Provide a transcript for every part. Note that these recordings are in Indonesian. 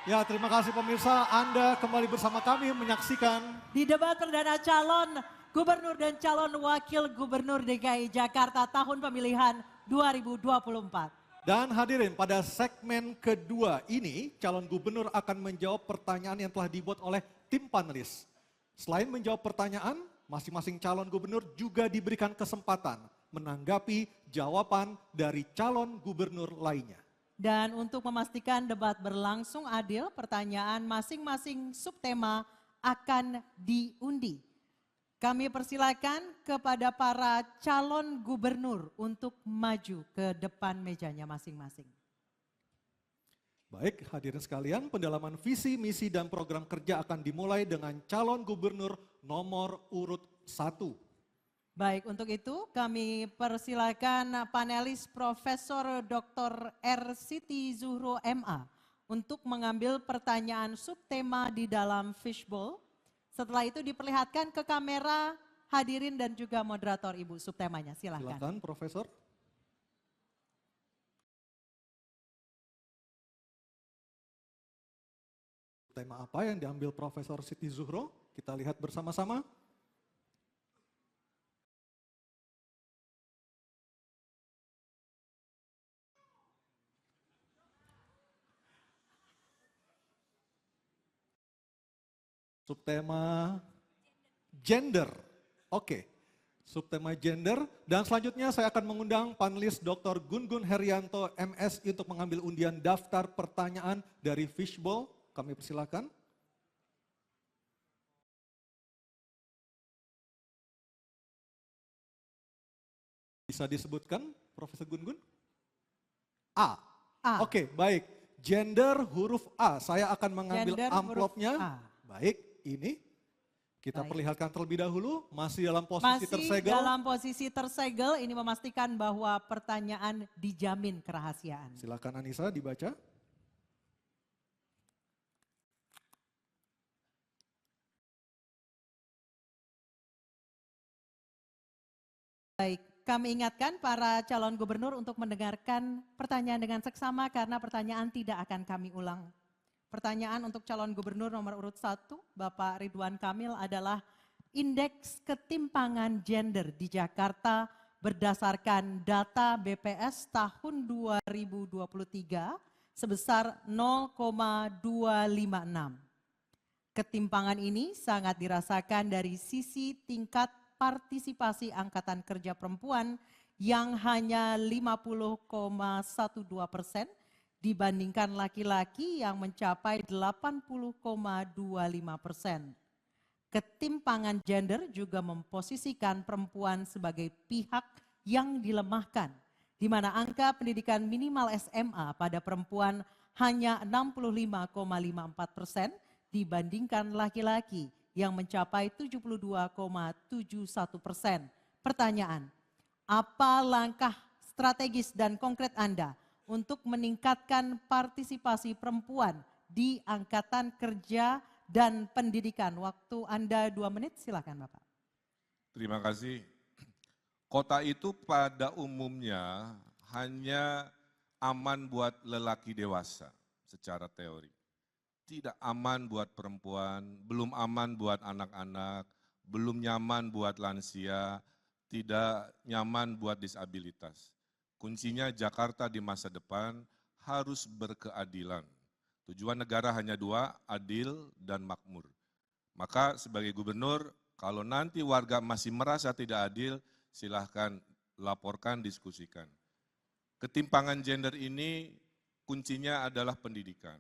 Ya, terima kasih pemirsa. Anda kembali bersama kami menyaksikan Di debat perdana calon gubernur dan calon wakil gubernur DKI Jakarta tahun pemilihan 2024. dan hadirin pada segmen kedua ini calon gubernur akan menjawab pertanyaan yang telah dibuat oleh tim panelis. Selain menjawab pertanyaan, masing-masing calon gubernur juga diberikan kesempatan menanggapi jawaban dari calon gubernur lainnya. Dan untuk memastikan debat berlangsung adil, pertanyaan masing-masing subtema akan diundi. Kami persilakan kepada para calon gubernur untuk maju ke depan mejanya masing-masing. Baik, hadirin sekalian, pendalaman visi, misi, dan program kerja akan dimulai dengan calon gubernur nomor urut 1. Baik, untuk itu kami persilakan panelis Profesor Dr. R. Siti Zuhro MA untuk mengambil pertanyaan subtema di dalam fishbowl. Setelah itu diperlihatkan ke kamera hadirin dan juga moderator Ibu subtemanya. Silakan. Silakan, Profesor. Tema apa yang diambil Profesor Siti Zuhro? Kita lihat bersama-sama. Subtema gender. Oke. Subtema gender dan selanjutnya saya akan mengundang panelis Dr. Gun-Gun Herianto MSI untuk mengambil undian daftar pertanyaan dari fishbowl. Kami persilakan. Bisa disebutkan Profesor Gun-Gun? A. A. Oke, baik. Gender huruf A. Saya akan mengambil Gender amplopnya. huruf A. Baik, ini. Kita Baik. perlihatkan terlebih dahulu. Masih dalam posisi Masih tersegel. dalam posisi tersegel, ini memastikan bahwa pertanyaan dijamin kerahasiaan. Silakan Anissa dibaca. Baik, kami ingatkan para calon gubernur untuk mendengarkan pertanyaan dengan seksama karena pertanyaan tidak akan kami ulang. Pertanyaan untuk calon gubernur nomor urut 1, Bapak Ridwan Kamil adalah indeks ketimpangan gender di Jakarta berdasarkan data BPS tahun 2023 sebesar 0,256. Ketimpangan ini sangat dirasakan dari sisi tingkat partisipasi angkatan kerja perempuan yang hanya 50,12% dibandingkan laki-laki yang mencapai 80,25%. Ketimpangan gender juga memposisikan perempuan sebagai pihak yang dilemahkan, di mana angka pendidikan minimal SMA pada perempuan hanya 65,54% dibandingkan laki-laki yang mencapai 72,71%. Pertanyaan, apa langkah strategis dan konkret Anda untuk meningkatkan partisipasi perempuan di angkatan kerja dan pendidikan? Waktu Anda 2 menit, silakan Bapak. Terima kasih. Kota itu pada umumnya hanya aman buat lelaki dewasa secara teori. Tidak aman buat perempuan, belum aman buat anak-anak, belum nyaman buat lansia, tidak nyaman buat disabilitas. Kuncinya Jakarta di masa depan harus berkeadilan. Tujuan negara hanya 2, adil dan makmur. Maka sebagai gubernur, kalau nanti warga masih merasa tidak adil, silahkan laporkan, diskusikan. Ketimpangan gender ini kuncinya adalah pendidikan.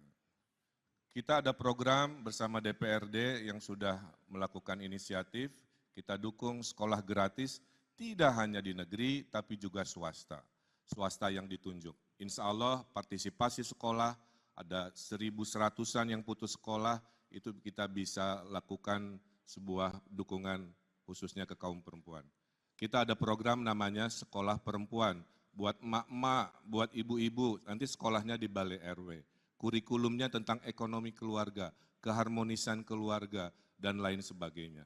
Kita ada program bersama DPRD yang sudah melakukan inisiatif, kita dukung sekolah gratis, tidak hanya di negeri tapi juga swasta. Swasta yang ditunjuk. Insya Allah partisipasi sekolah, ada 1.100-an yang putus sekolah, itu kita bisa lakukan sebuah dukungan khususnya ke kaum perempuan. Kita ada program namanya Sekolah Perempuan, buat emak-emak, buat ibu-ibu, nanti sekolahnya di Balai RW. Kurikulumnya tentang ekonomi keluarga, keharmonisan keluarga, dan lain sebagainya.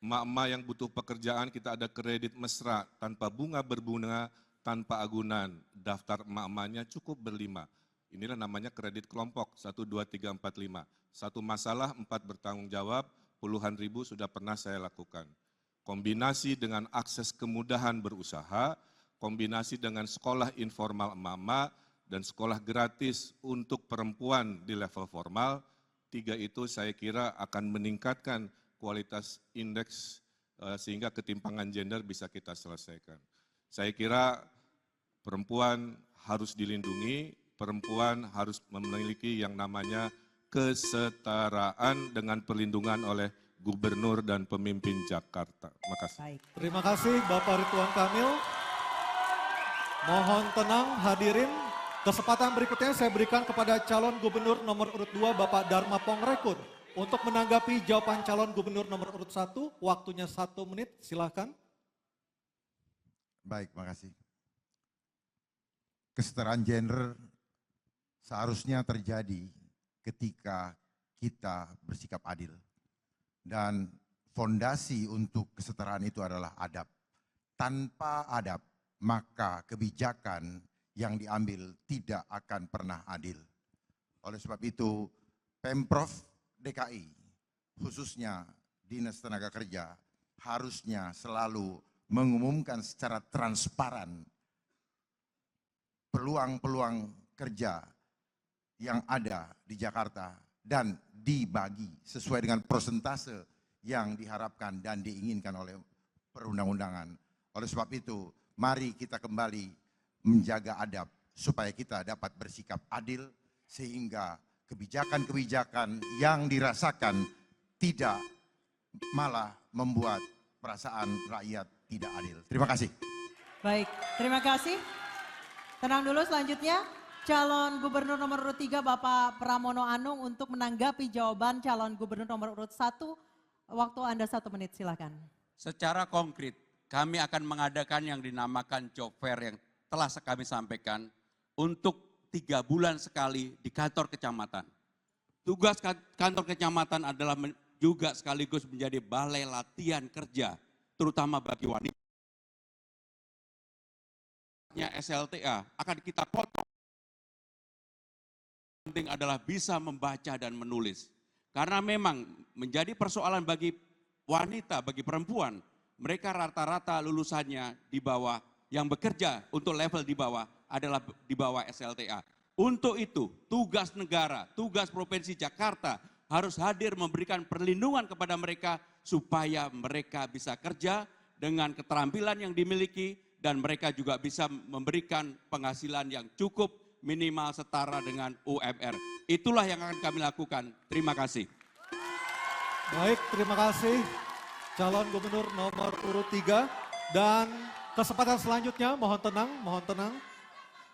Emak-emak yang butuh pekerjaan, kita ada kredit mesra, tanpa bunga berbunga, tanpa agunan. Daftar emak-emaknya cukup berlima. Inilah namanya kredit kelompok 1, 2, 3, 4, 5. Satu masalah 4 bertanggung jawab, puluhan ribu sudah pernah saya lakukan. Kombinasi dengan akses kemudahan berusaha, kombinasi dengan sekolah informal emak-emak, dan sekolah gratis untuk perempuan di level formal, 3 itu saya kira akan meningkatkan kualitas indeks sehingga ketimpangan gender bisa kita selesaikan. Saya kira perempuan harus dilindungi, perempuan harus memiliki yang namanya kesetaraan dengan perlindungan oleh gubernur dan pemimpin Jakarta. Terima kasih. Baik. Terima kasih Bapak Ridwan Kamil. Mohon tenang hadirin. Kesempatan berikutnya saya berikan kepada calon gubernur nomor urut 2 Bapak Dharma Pongrekun untuk menanggapi jawaban calon gubernur nomor urut 1. Waktunya 1 menit, silakan. Baik, makasih. Kesetaraan gender seharusnya terjadi ketika kita bersikap adil. Dan fondasi untuk kesetaraan itu adalah adab. Tanpa adab, maka kebijakan yang diambil tidak akan pernah adil. Oleh sebab itu, Pemprov DKI, khususnya Dinas Tenaga Kerja, harusnya selalu mengumumkan secara transparan peluang-peluang kerja yang ada di Jakarta dan dibagi sesuai dengan persentase yang diharapkan dan diinginkan oleh perundang-undangan. Oleh sebab itu, mari kita kembali menjaga adab supaya kita dapat bersikap adil sehingga kebijakan-kebijakan yang dirasakan tidak malah membuat perasaan rakyat tidak adil. Terima kasih. Baik, terima kasih. Tenang dulu, selanjutnya calon gubernur nomor urut 3 Bapak Pramono Anung untuk menanggapi jawaban calon gubernur nomor urut 1. Waktu Anda 1 menit, silakan. Secara konkret, kami akan mengadakan yang dinamakan job fair yang telah kami sampaikan untuk 3 bulan sekali di kantor kecamatan. Tugas kantor kecamatan adalah juga sekaligus menjadi balai latihan kerja, terutama bagi wanita. SLTA akan kita potong. Penting adalah bisa membaca dan menulis. Karena memang menjadi persoalan bagi wanita, bagi perempuan, mereka rata-rata lulusannya di bawah, yang bekerja untuk level di bawah adalah di bawah SLTA. Untuk itu, tugas negara, tugas Provinsi Jakarta harus hadir memberikan perlindungan kepada mereka supaya mereka bisa kerja dengan keterampilan yang dimiliki dan mereka juga bisa memberikan penghasilan yang cukup minimal setara dengan UMR. Itulah yang akan kami lakukan. Terima kasih. Baik, terima kasih calon gubernur nomor urut 3. Dan kesempatan selanjutnya, mohon tenang.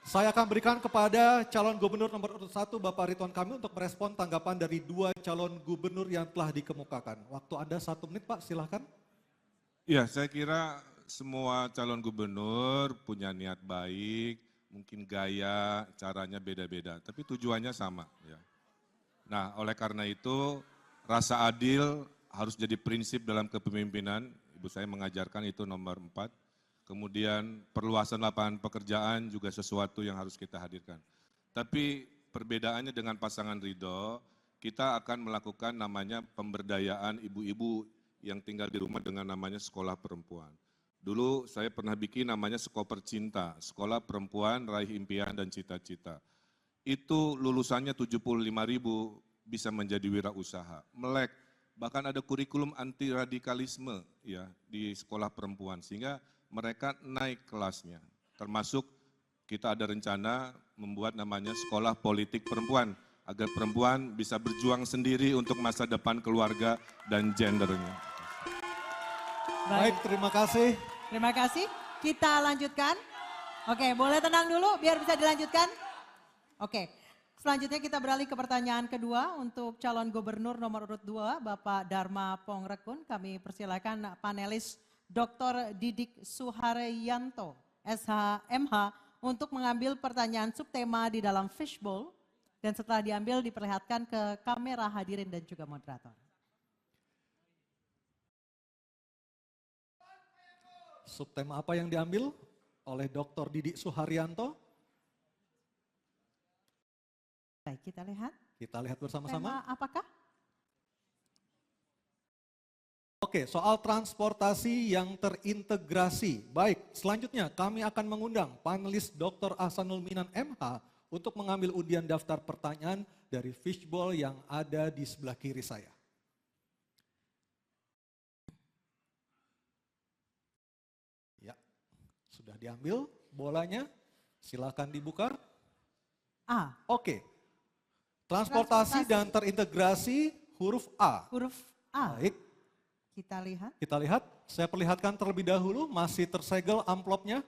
Saya akan berikan kepada calon gubernur nomor urut 1 Bapak Ridwan Kamil untuk merespon tanggapan dari 2 calon gubernur yang telah dikemukakan. Waktu Anda 1 menit Pak, silahkan. Ya, saya kira semua calon gubernur punya niat baik, mungkin gaya, caranya beda-beda, tapi tujuannya sama. Ya. Nah, oleh karena itu rasa adil harus jadi prinsip dalam kepemimpinan. Ibu saya mengajarkan itu nomor 4. Kemudian perluasan lapangan pekerjaan juga sesuatu yang harus kita hadirkan. Tapi perbedaannya dengan pasangan Ridho, kita akan melakukan namanya pemberdayaan ibu-ibu yang tinggal di rumah dengan namanya sekolah perempuan. Dulu saya pernah bikin namanya Skoper Cinta, Sekolah Perempuan Raih Impian dan Cita-Cita. Itu lulusannya 75.000 bisa menjadi wirausaha, melek, bahkan ada kurikulum anti radikalisme ya di sekolah perempuan sehingga mereka naik kelasnya. Termasuk kita ada rencana membuat namanya Sekolah Politik Perempuan agar perempuan bisa berjuang sendiri untuk masa depan keluarga dan gendernya. Baik, terima kasih. Terima kasih. Kita lanjutkan. Oke, boleh tenang dulu biar bisa dilanjutkan. Oke, selanjutnya kita beralih ke pertanyaan kedua untuk calon gubernur nomor urut 2 Bapak Dharma Pongrekun. Kami persilakan panelis Dr. Didik Suharyanto, SHMH, untuk mengambil pertanyaan subtema di dalam fishbowl. Dan setelah diambil diperlihatkan ke kamera hadirin dan juga moderator. Subtema apa yang diambil oleh Dr. Didik Suharyanto? Baik, kita lihat. Kita lihat bersama-sama. Tema apakah? Oke, soal transportasi yang terintegrasi. Baik, selanjutnya kami akan mengundang panelis Dr. Ahsanul Minan MH untuk mengambil undian daftar pertanyaan dari fishbowl yang ada di sebelah kiri saya. Ya, sudah diambil bolanya. Silakan dibuka. A. Oke, transportasi dan terintegrasi huruf A. Huruf A. Baik. Kita lihat. Kita lihat, saya perlihatkan terlebih dahulu, masih tersegel amplopnya.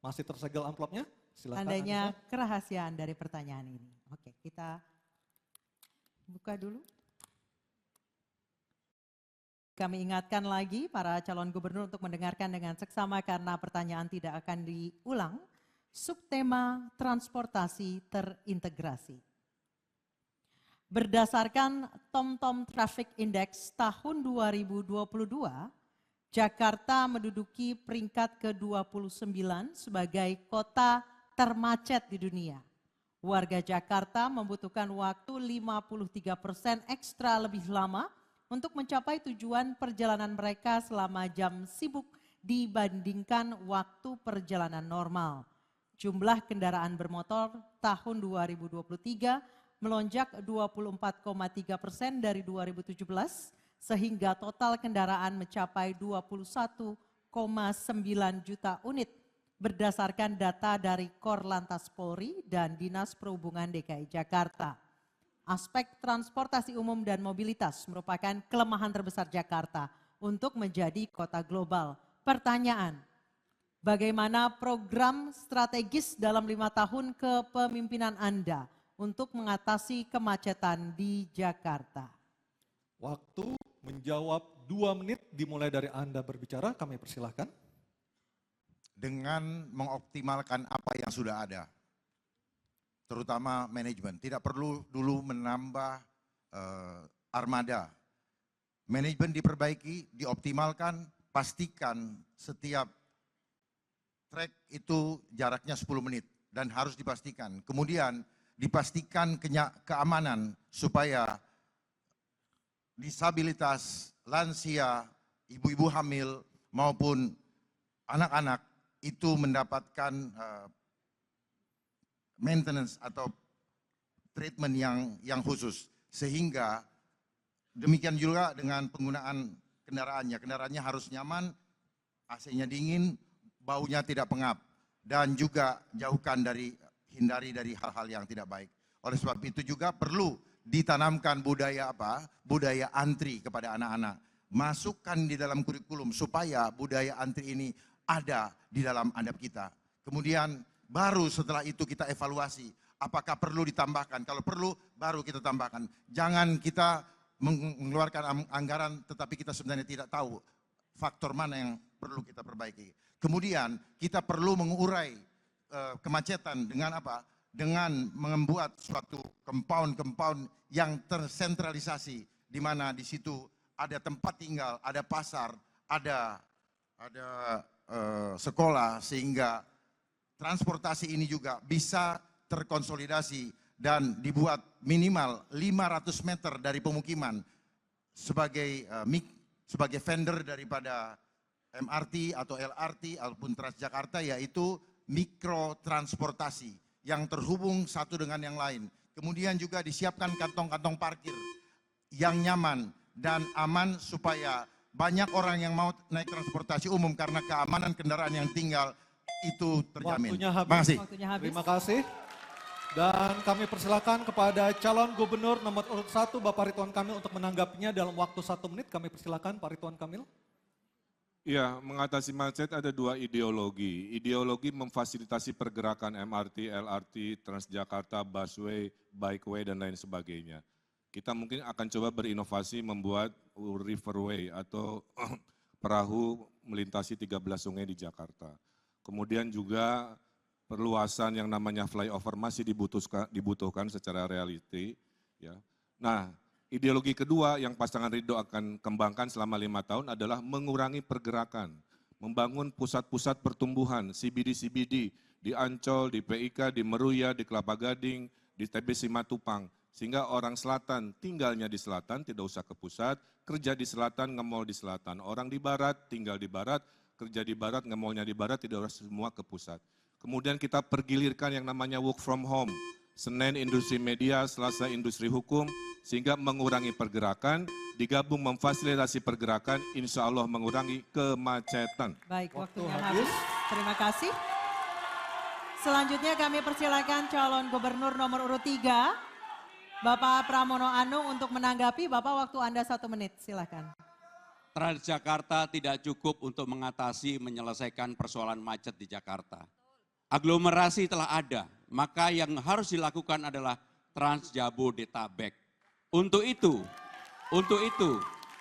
Masih tersegel amplopnya, silakan. Tandanya Anissa. kerahasiaan dari pertanyaan ini. Oke, kita buka dulu. Kami ingatkan lagi para calon gubernur untuk mendengarkan dengan seksama karena pertanyaan tidak akan diulang. Subtema transportasi terintegrasi. Berdasarkan TomTom Traffic Index tahun 2022, Jakarta menduduki peringkat ke-29 sebagai kota termacet di dunia. Warga Jakarta membutuhkan waktu 53% ekstra lebih lama untuk mencapai tujuan perjalanan mereka selama jam sibuk dibandingkan waktu perjalanan normal. Jumlah kendaraan bermotor tahun 2023 melonjak 24,3% dari 2017 sehingga total kendaraan mencapai 21,9 juta unit berdasarkan data dari Korlantas Polri dan Dinas Perhubungan DKI Jakarta. Aspek transportasi umum dan mobilitas merupakan kelemahan terbesar Jakarta untuk menjadi kota global. Pertanyaan, bagaimana program strategis dalam 5 tahun kepemimpinan Anda untuk mengatasi kemacetan di Jakarta? Waktu menjawab 2 menit dimulai dari Anda berbicara, kami persilahkan. Dengan mengoptimalkan apa yang sudah ada, terutama manajemen. Tidak perlu dulu menambah armada. Manajemen diperbaiki, dioptimalkan, pastikan setiap trek itu jaraknya 10 menit dan harus dipastikan. Kemudian dipastikan keamanan supaya disabilitas, lansia, ibu-ibu hamil maupun anak-anak itu mendapatkan maintenance atau treatment yang khusus. Sehingga demikian juga dengan penggunaan kendaraannya. Kendaraannya harus nyaman, AC-nya dingin, baunya tidak pengap. Dan juga hindari dari hal-hal yang tidak baik. Oleh sebab itu juga perlu ditanamkan budaya budaya antri kepada anak-anak. Masukkan di dalam kurikulum supaya budaya antri ini ada di dalam adab kita. Kemudian baru setelah itu kita evaluasi apakah perlu ditambahkan. Kalau perlu baru kita tambahkan. Jangan kita mengeluarkan anggaran tetapi kita sebenarnya tidak tahu faktor mana yang perlu kita perbaiki. Kemudian kita perlu mengurai kemacetan dengan apa? Dengan membuat suatu compound yang tersentralisasi di mana di situ ada tempat tinggal, ada pasar, ada sekolah sehingga transportasi ini juga bisa terkonsolidasi dan dibuat minimal 500 meter dari pemukiman sebagai vendor daripada MRT atau LRT ataupun Transjakarta, yaitu mikrotransportasi yang terhubung satu dengan yang lain. Kemudian juga disiapkan kantong-kantong parkir yang nyaman dan aman supaya banyak orang yang mau naik transportasi umum karena keamanan kendaraan yang tinggal itu terjamin. Waktunya habis. Terima kasih. Waktunya habis. Terima kasih. Dan kami persilakan kepada calon gubernur nomor urut 1 Bapak Ridwan Kamil untuk menanggapinya dalam waktu 1 menit. Kami persilakan Pak Ridwan Kamil. Ya, mengatasi macet ada 2 ideologi. Ideologi memfasilitasi pergerakan MRT, LRT, Transjakarta, busway, bikeway, dan lain sebagainya. Kita mungkin akan coba berinovasi membuat riverway atau perahu melintasi 13 sungai di Jakarta. Kemudian juga perluasan yang namanya flyover masih dibutuhkan secara reality. Ya. Nah, ideologi kedua yang pasangan Ridho akan kembangkan selama 5 tahun adalah mengurangi pergerakan, membangun pusat-pusat pertumbuhan, CBD di Ancol, di PIK, di Meruya, di Kelapa Gading, di TB Simatupang. Sehingga orang selatan tinggalnya di selatan, tidak usah ke pusat, kerja di selatan, ngemol di selatan. Orang di barat, tinggal di barat, kerja di barat, ngemolnya di barat, tidak harus semua ke pusat. Kemudian kita pergilirkan yang namanya work from home. Senin industri media, Selasa industri hukum, sehingga mengurangi pergerakan, digabung memfasilitasi pergerakan, insya Allah mengurangi kemacetan. Baik, Waktu waktunya habis. habis. Terima kasih. Selanjutnya kami persilakan calon gubernur nomor urut 3, Bapak Pramono Anung untuk menanggapi. Bapak, waktu Anda 1 menit, silakan. Transjakarta tidak cukup untuk mengatasi menyelesaikan persoalan macet di Jakarta. Aglomerasi telah ada, maka yang harus dilakukan adalah Transjabodetabek. Untuk itu,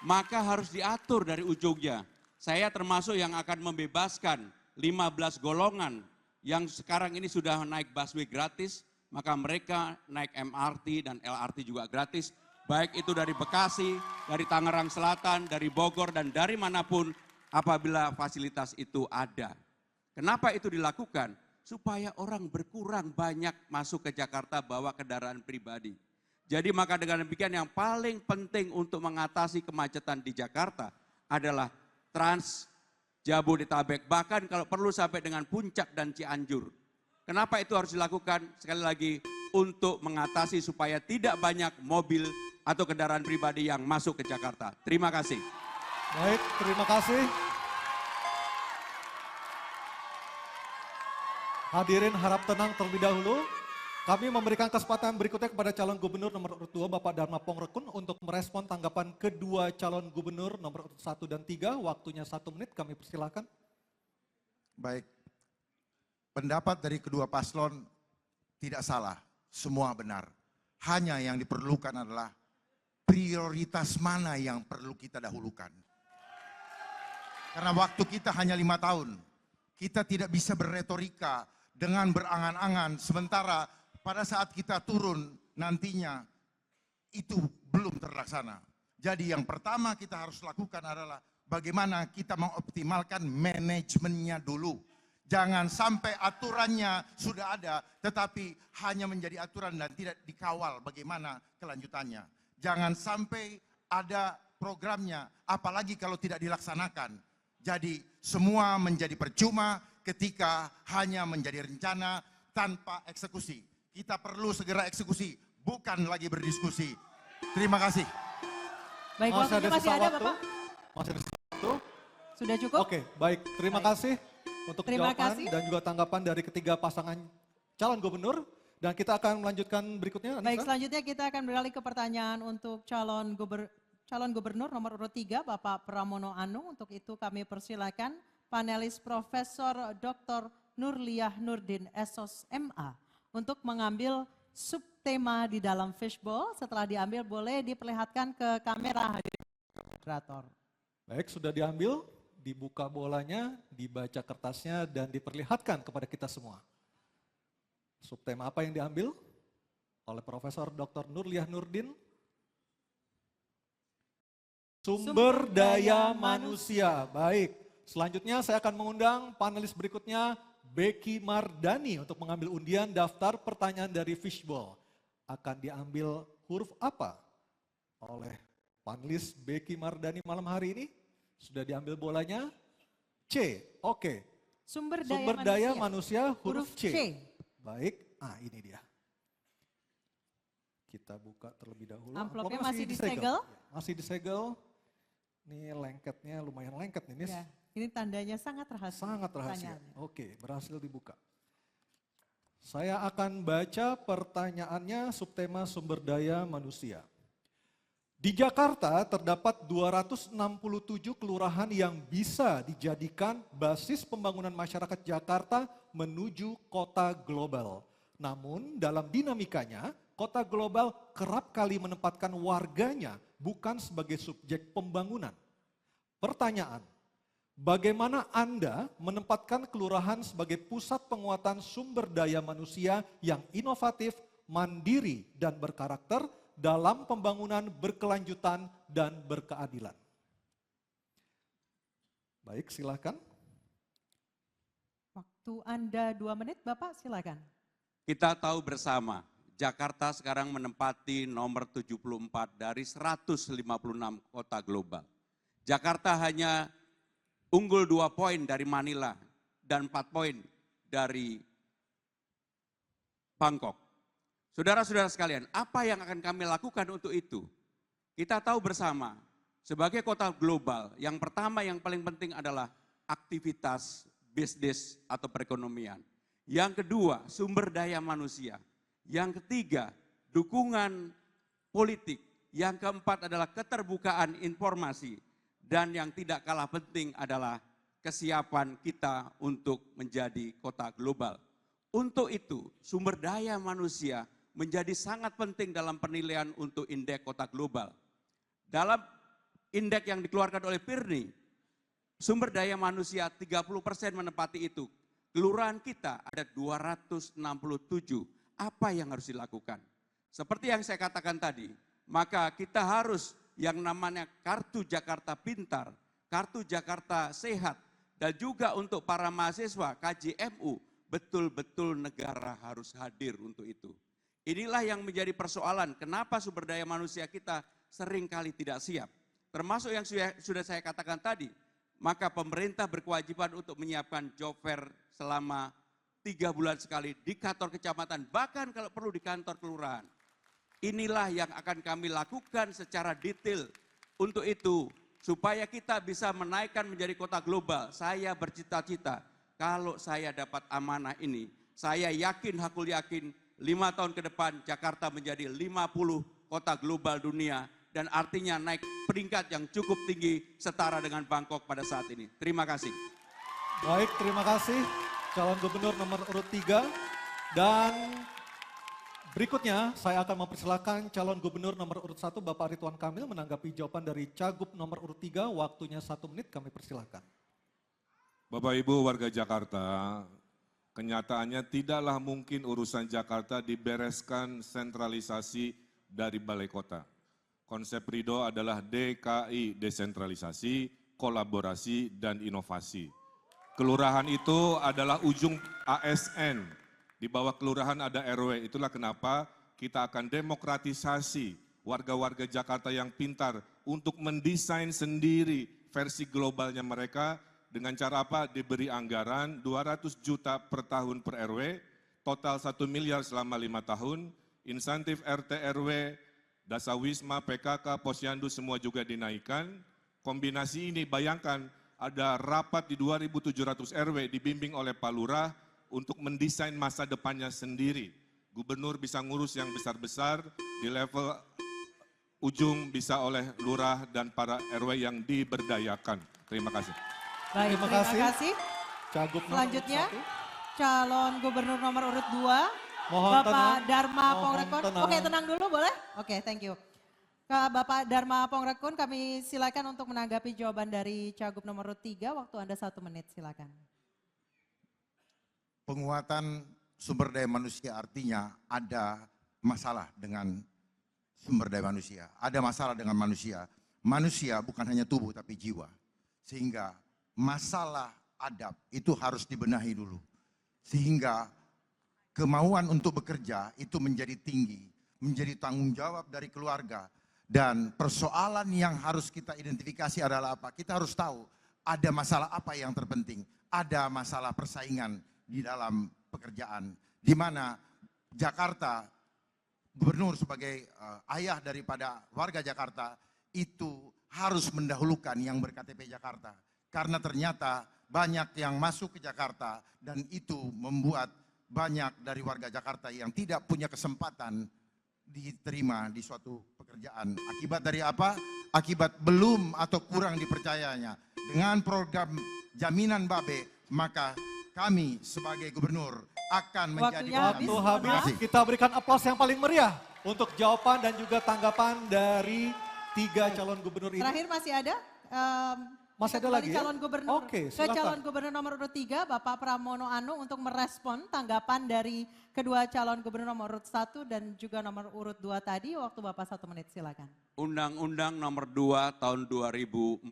maka harus diatur dari ujungnya. Saya termasuk yang akan membebaskan 15 golongan yang sekarang ini sudah naik busway gratis, maka mereka naik MRT dan LRT juga gratis, baik itu dari Bekasi, dari Tangerang Selatan, dari Bogor, dan dari manapun apabila fasilitas itu ada. Kenapa itu dilakukan? Supaya orang berkurang banyak masuk ke Jakarta bawa kendaraan pribadi. Jadi maka dengan demikian yang paling penting untuk mengatasi kemacetan di Jakarta adalah Trans Jabodetabek, bahkan kalau perlu sampai dengan Puncak dan Cianjur. Kenapa itu harus dilakukan? Sekali lagi, untuk mengatasi supaya tidak banyak mobil atau kendaraan pribadi yang masuk ke Jakarta. Terima kasih. Baik, terima kasih. Hadirin harap tenang terlebih dahulu. Kami memberikan kesempatan berikutnya kepada calon gubernur nomor urut 2 Bapak Dharma Pongrekun untuk merespon tanggapan kedua calon gubernur nomor urut 1 dan 3. Waktunya 1 menit, kami persilakan. Baik, pendapat dari kedua paslon tidak salah, semua benar. Hanya yang diperlukan adalah prioritas mana yang perlu kita dahulukan. Karena waktu kita hanya 5 tahun, kita tidak bisa berretorika dengan berangan-angan, sementara pada saat kita turun nantinya itu belum terlaksana. Jadi yang pertama kita harus lakukan adalah bagaimana kita mengoptimalkan manajemennya dulu. Jangan sampai aturannya sudah ada tetapi hanya menjadi aturan dan tidak dikawal bagaimana kelanjutannya. Jangan sampai ada programnya apalagi kalau tidak dilaksanakan. Jadi semua menjadi percuma ketika hanya menjadi rencana tanpa eksekusi. Kita perlu segera eksekusi, bukan lagi berdiskusi. Terima kasih. Baik, waktunya masih ada Bapak? Masih ada waktu. Sudah cukup? Oke, baik. Terima kasih untuk Terima jawaban kasih. dan juga tanggapan dari ketiga pasangan calon gubernur. Dan kita akan melanjutkan berikutnya. Baik, Anissa. selanjutnya kita akan beralih ke pertanyaan untuk calon gubernur nomor urut 3 Bapak Pramono Anung. Untuk itu kami persilakan panelis Profesor Dr. Nurliah Nurdin SOS MA untuk mengambil subtema di dalam fishbowl. Setelah diambil boleh diperlihatkan ke kamera moderator. Baik, sudah diambil, dibuka bolanya, dibaca kertasnya, dan diperlihatkan kepada kita semua. Subtema apa yang diambil oleh Profesor Dr. Nurliah Nurdin? Sumber daya manusia. Baik, selanjutnya saya akan mengundang panelis berikutnya, Becky Mardani, untuk mengambil undian daftar pertanyaan dari fishbowl. Akan diambil huruf apa oleh panelis Becky Mardani malam hari ini? Sudah diambil bolanya? C, oke. Sumber Daya manusia huruf C. C. Baik, ini dia. Kita buka terlebih dahulu. Amplopnya Amplopnya masih disegel? Masih disegel. Ini lengketnya lumayan lengket nih, Nis. Ya, ini tandanya sangat rahasia. Sangat rahasia. pertanyaannya. Oke, berhasil dibuka. Saya akan baca pertanyaannya subtema sumber daya manusia. Di Jakarta terdapat 267 kelurahan yang bisa dijadikan basis pembangunan masyarakat Jakarta menuju kota global. Namun dalam dinamikanya, kota global kerap kali menempatkan warganya bukan sebagai subjek pembangunan. Pertanyaan, bagaimana Anda menempatkan kelurahan sebagai pusat penguatan sumber daya manusia yang inovatif, mandiri, dan berkarakter dalam pembangunan berkelanjutan dan berkeadilan? Baik, silakan. Waktu Anda 2 menit, Bapak silakan. Kita tahu bersama, Jakarta sekarang menempati nomor 74 dari 156 kota global. Jakarta hanya unggul 2 poin dari Manila dan 4 poin dari Bangkok. Saudara-saudara sekalian, apa yang akan kami lakukan untuk itu? Kita tahu bersama, sebagai kota global, yang pertama yang paling penting adalah aktivitas bisnis atau perekonomian. Yang kedua, sumber daya manusia. Yang ketiga, dukungan politik. Yang keempat adalah keterbukaan informasi. Dan yang tidak kalah penting adalah kesiapan kita untuk menjadi kota global. Untuk itu, sumber daya manusia menjadi sangat penting dalam penilaian untuk indeks kota global. Dalam indeks yang dikeluarkan oleh PIRNI, sumber daya manusia 30% menempati itu. Kelurahan kita ada 267. Apa yang harus dilakukan? Seperti yang saya katakan tadi, maka kita harus yang namanya Kartu Jakarta Pintar, Kartu Jakarta Sehat, dan juga untuk para mahasiswa KJMU, betul-betul negara harus hadir untuk itu. Inilah yang menjadi persoalan, kenapa sumber daya manusia kita seringkali tidak siap. Termasuk yang sudah saya katakan tadi, maka pemerintah berkewajiban untuk menyiapkan job fair selama 3 bulan sekali di kantor kecamatan, bahkan kalau perlu di kantor kelurahan. Inilah yang akan kami lakukan secara detail. Untuk itu, supaya kita bisa menaikkan menjadi kota global, saya bercita-cita, kalau saya dapat amanah ini, saya yakin, hakul yakin, 5 tahun ke depan Jakarta menjadi 50 kota global dunia, dan artinya naik peringkat yang cukup tinggi setara dengan Bangkok pada saat ini. Terima kasih. Baik, terima kasih calon gubernur nomor urut 3. Dan berikutnya saya akan mempersilakan calon gubernur nomor urut 1 Bapak Ridwan Kamil menanggapi jawaban dari Cagup nomor urut 3. Waktunya 1 menit, kami persilakan. Bapak Ibu warga Jakarta, kenyataannya tidaklah mungkin urusan Jakarta dibereskan sentralisasi dari balai kota. Konsep Ridho adalah DKI, desentralisasi, kolaborasi, dan inovasi. Kelurahan itu adalah ujung ASN, di bawah kelurahan ada RW. Itulah kenapa kita akan demokratisasi warga-warga Jakarta yang pintar untuk mendesain sendiri versi globalnya mereka dengan cara apa? Diberi anggaran 200 juta per tahun per RW, total 1 miliar selama 5 tahun, insentif RT RW, Dasawisma, PKK, Posyandu semua juga dinaikkan. Kombinasi ini bayangkan ada rapat di 2.700 RW dibimbing oleh Pak Lurah untuk mendesain masa depannya sendiri. Gubernur bisa ngurus yang besar-besar, di level ujung bisa oleh Lurah dan para RW yang diberdayakan. Terima kasih. Baik, terima kasih. Cagup nomor Selanjutnya, urut 1. calon gubernur nomor urut 2, Mohon Bapak tenang. Dharma Mohon Pongrekon. tenang. Oke, tenang dulu boleh? Oke, thank you. Bapak Dharma Pongrekon, kami silakan untuk menanggapi jawaban dari Cagup nomor urut 3. Waktu Anda 1 menit, silakan. Penguatan sumber daya manusia artinya ada masalah dengan sumber daya manusia. Ada masalah dengan manusia. Manusia bukan hanya tubuh tapi jiwa. Sehingga masalah adab itu harus dibenahi dulu. Sehingga kemauan untuk bekerja itu menjadi tinggi. Menjadi tanggung jawab dari keluarga. Dan persoalan yang harus kita identifikasi adalah apa? Kita harus tahu ada masalah apa yang terpenting. Ada masalah persaingan di dalam pekerjaan. Di mana Jakarta, gubernur sebagai ayah daripada warga Jakarta, itu harus mendahulukan yang berKTP Jakarta. Karena ternyata banyak yang masuk ke Jakarta dan itu membuat banyak dari warga Jakarta yang tidak punya kesempatan diterima di suatu pekerjaan. Akibat dari apa? Akibat belum atau kurang dipercayanya. Dengan program jaminan Babe, maka kami sebagai gubernur akan menjadi Waktunya Waktu habis. habis, kita berikan aplaus yang paling meriah untuk jawaban dan juga tanggapan dari 3 calon gubernur ini. Terakhir masih ada? Masih ada Kembali lagi ya? calon gubernur. Oke, Ke silakan. calon gubernur nomor urut 3, Bapak Pramono Anung untuk merespon tanggapan dari kedua calon gubernur nomor urut 1 dan juga nomor urut 2 tadi. Waktu Bapak 1 menit, silakan. Undang-Undang nomor 2 tahun 2004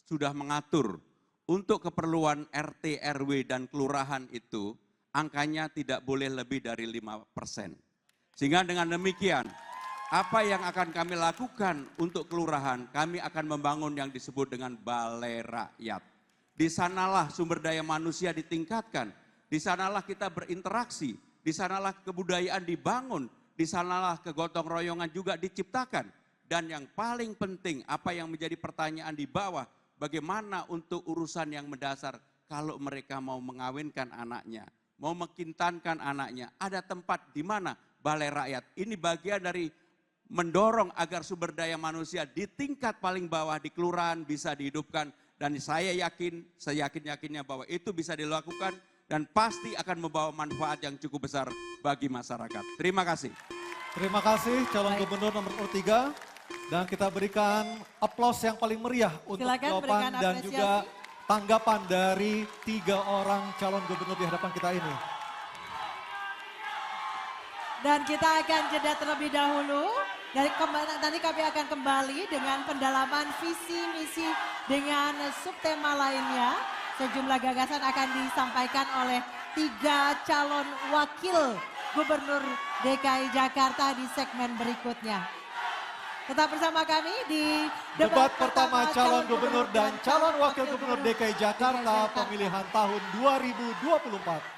sudah mengatur untuk keperluan RT, RW, dan kelurahan itu angkanya tidak boleh lebih dari 5%. Sehingga dengan demikian, apa yang akan kami lakukan untuk kelurahan, kami akan membangun yang disebut dengan balai rakyat. Di sanalah sumber daya manusia ditingkatkan, di sanalah kita berinteraksi, di sanalah kebudayaan dibangun, di sanalah kegotong royongan juga diciptakan. Dan yang paling penting, apa yang menjadi pertanyaan di bawah, bagaimana untuk urusan yang mendasar kalau mereka mau mengawinkan anaknya, mau mekintankan anaknya, ada tempat di mana balai rakyat. Ini bagian dari mendorong agar sumber daya manusia di tingkat paling bawah di kelurahan bisa dihidupkan. Dan saya yakin-yakinnya bahwa itu bisa dilakukan dan pasti akan membawa manfaat yang cukup besar bagi masyarakat. Terima kasih. Terima kasih calon gubernur nomor urut 3. Dan kita berikan aplaus yang paling meriah untuk Silakan jawaban berikan dan apresiasi. juga tanggapan dari 3 orang calon gubernur di hadapan kita ini. Dan kita akan jeda terlebih dahulu. Nanti kami akan kembali dengan pendalaman visi misi dengan subtema lainnya. Sejumlah gagasan akan disampaikan oleh 3 calon wakil gubernur DKI Jakarta di segmen berikutnya. Tetap bersama kami di Debat pertama calon gubernur dan calon wakil gubernur DKI Jakarta pemilihan tahun 2024.